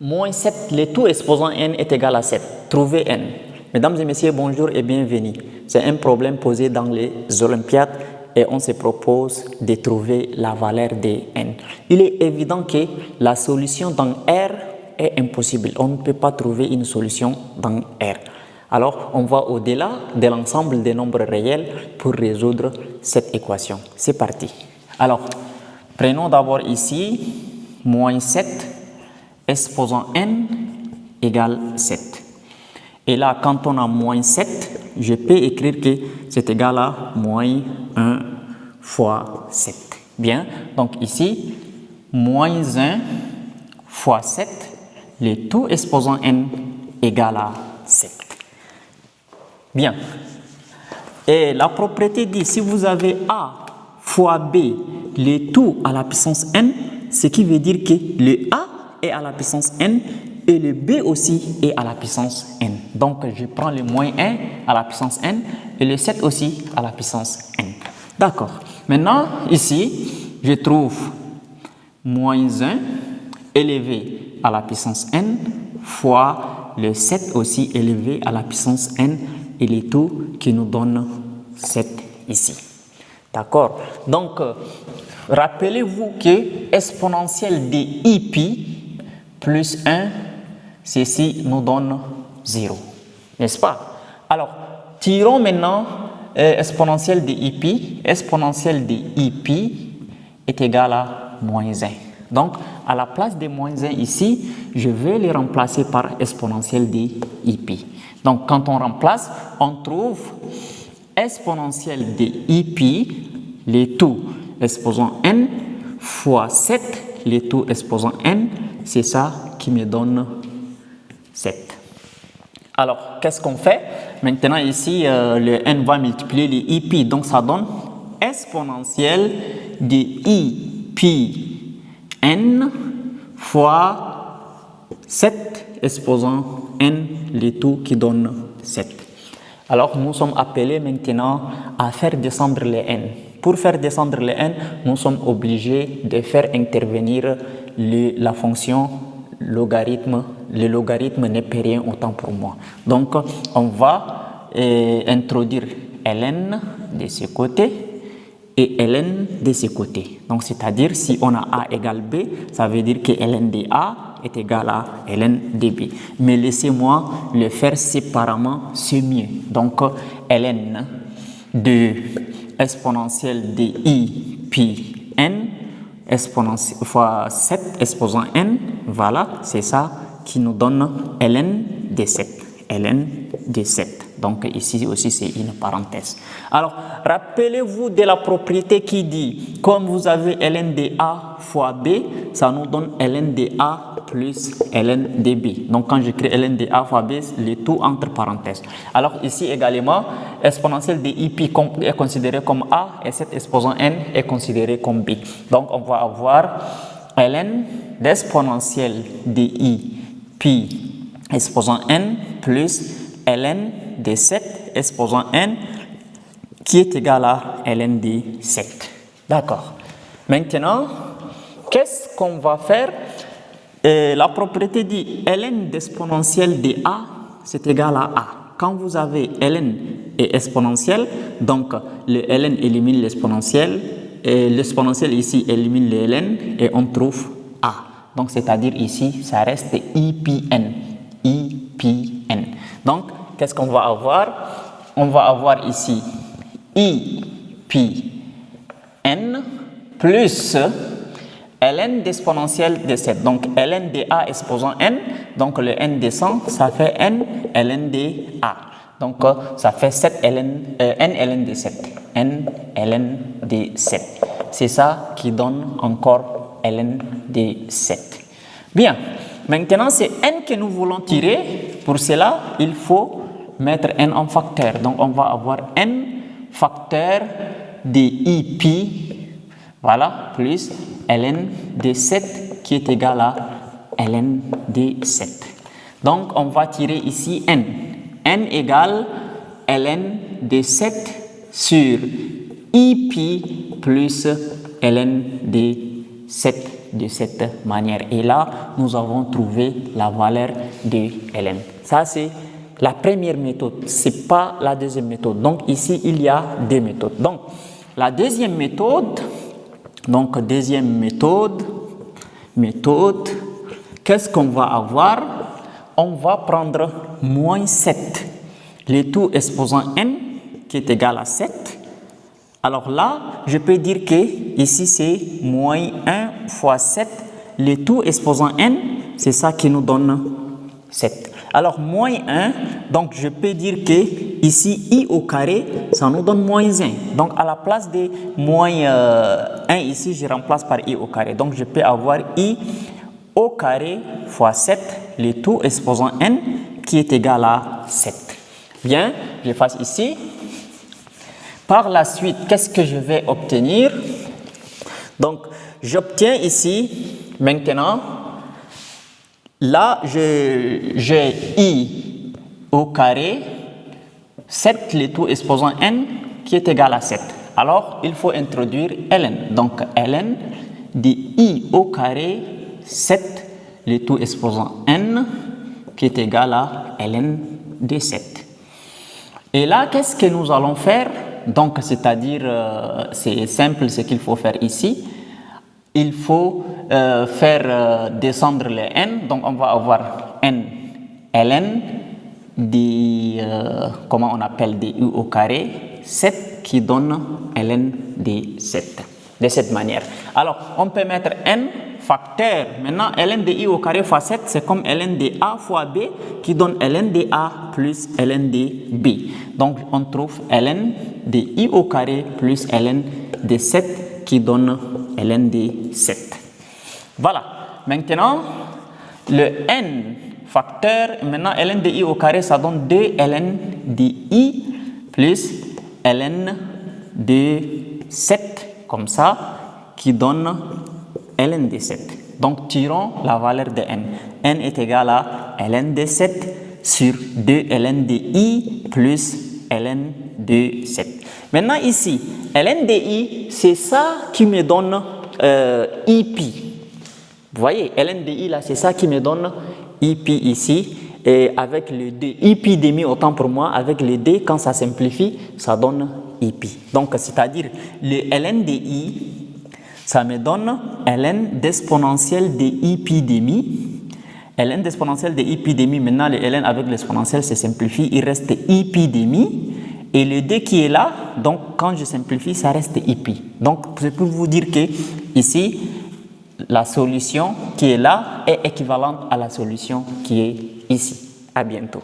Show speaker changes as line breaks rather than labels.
Moins 7, le tout exposant n est égal à 7. Trouvez n. Mesdames et messieurs, bonjour et bienvenue. C'est un problème posé dans les Olympiades et on se propose de trouver la valeur de n. Il est évident que la solution dans R est impossible. On ne peut pas trouver une solution dans R. Alors, on va au-delà de l'ensemble des nombres réels pour résoudre cette équation. C'est parti. Alors, prenons d'abord ici moins 7 exposant n égale 7. Et là, quand on a moins 7, je peux écrire que c'est égal à moins 1 fois 7. Bien, donc ici, moins 1 fois 7, le tout exposant n égale à 7. Bien. Et la propriété dit, si vous avez A fois B, le tout à la puissance n, ce qui veut dire que le A est à la puissance n et le B aussi est à la puissance n. Donc, je prends le moins 1 à la puissance n et le 7 aussi à la puissance n. D'accord. Maintenant, ici, je trouve moins 1 élevé à la puissance n fois le 7 aussi élevé à la puissance n et le tout qui nous donne 7 ici. D'accord. Donc, rappelez-vous que exponentielle de ip plus 1, ceci nous donne 0. N'est-ce pas? Alors, tirons maintenant exponentielle de ip. Exponentielle de ip est égale à moins 1. Donc, à la place de moins 1 ici, je vais les remplacer par exponentielle de ip. Donc, quand on remplace, on trouve exponentielle de ip, le tout exposant n, fois 7, le tout exposant n, c'est ça qui me donne 7. Alors, qu'est-ce qu'on fait? Maintenant, ici, le n va multiplier les ip, donc ça donne exponentielle de ip n fois 7 exposant n, le tout qui donne 7. Alors, nous sommes appelés maintenant à faire descendre les n. Pour faire descendre les n, nous sommes obligés de faire intervenir la fonction logarithme. Le logarithme n'est pas rien autant pour moi. Donc, on va introduire ln de ce côté et ln de ce côté. Donc, c'est-à-dire, si on a a égale b, ça veut dire que ln de a est égal à ln de b. Mais laissez-moi le faire séparément, c'est mieux. Donc, ln de exponentielle de i pi n fois 7 exposant n, voilà, c'est ça qui nous donne ln de 7. ln de 7. Donc ici aussi c'est une parenthèse. Alors rappelez-vous de la propriété qui dit, comme vous avez ln de a fois b, ça nous donne ln de a plus ln de b. Donc quand j'écris ln de a fois b, le tout entre parenthèses. Alors ici également, exponentielle de ip est considérée comme a et cet exposant n est considéré comme b. Donc on va avoir ln d'exponentielle de i pi exposant n plus ln de 7 exposant n qui est égal à ln de 7. D'accord. Maintenant, qu'est-ce qu'on va faire? La propriété dit ln d'exponentielle de a, c'est égal à a. Quand vous avez ln et exponentielle, donc le ln élimine l'exponentielle, et l'exponentielle ici élimine le ln et on trouve a. Donc, c'est-à-dire ici, ça reste ipn. ipn. Donc, qu'est-ce qu'on va avoir? On va avoir ici i pi n plus ln d'exponentielle de 7. Donc, ln de a exposant n. Donc, le n descend, ça fait n ln de a. Donc, ça fait 7 ln, n ln de 7. n ln de 7. C'est ça qui donne encore ln de 7. Bien. Maintenant, c'est n que nous voulons tirer. Pour cela, il faut mettre n en facteur. Donc, on va avoir n facteur de ip, voilà, plus ln de 7 qui est égal à ln de 7. Donc, on va tirer ici n. n égale ln de 7 sur ip plus ln de 7 de cette manière. Et là, nous avons trouvé la valeur de ln. Ça, c'est la première méthode, ce n'est pas la deuxième méthode. Donc, ici, il y a deux méthodes. Donc, la deuxième méthode, qu'est-ce qu'on va avoir? On va prendre moins 7, le tout exposant n qui est égal à 7. Alors là, je peux dire que ici c'est moins 1 fois 7, le tout exposant n, c'est ça qui nous donne 7. Alors moins 1, donc je peux dire que ici i au carré, ça nous donne moins 1. Donc à la place de moins 1 ici, je remplace par i au carré. Donc je peux avoir i au carré fois 7, le tout exposant n qui est égal à 7. Bien, j'efface ici. Par la suite, qu'est-ce que je vais obtenir? Donc, j'obtiens ici, maintenant, là, j'ai i au carré, 7, le tout exposant n, qui est égal à 7. Alors, il faut introduire ln. Donc, ln de i au carré, 7, le tout exposant n, qui est égal à ln de 7. Et là, qu'est-ce que nous allons faire? Donc, c'est-à-dire, c'est simple ce qu'il faut faire ici. Il faut faire descendre les n. Donc, on va avoir n ln de, comment on appelle, de u au carré, 7 qui donne ln de 7. De cette manière. Alors, on peut mettre n facteur. Maintenant, ln de i au carré fois 7, c'est comme ln de a fois b qui donne ln de a plus ln de b. Donc, on trouve ln de i au carré plus ln de 7 qui donne ln de 7. Voilà. Maintenant, le n facteur, maintenant ln de i au carré, ça donne 2 ln de i plus ln de 7, comme ça, qui donne ln de 7. Donc, tirons la valeur de n. n est égal à ln de 7 sur 2 ln de i plus ln de 7. Maintenant, ici, ln de i, c'est ça qui me donne ip. Vous voyez, ln de i, là, c'est ça qui me donne ip ici. Et avec le d, ip demi, autant pour moi, avec le d, quand ça simplifie, ça donne ip. Donc, c'est-à-dire, le ln de i, ça me donne ln d'exponentielle de ip demi. ln d'exponentielle de ip demi, maintenant le ln avec l'exponentielle se simplifie, il reste ip demi. Et le d qui est là, donc quand je simplifie, ça reste ip. Donc c'est pour vous dire que ici, la solution qui est là est équivalente à la solution qui est ici. À bientôt.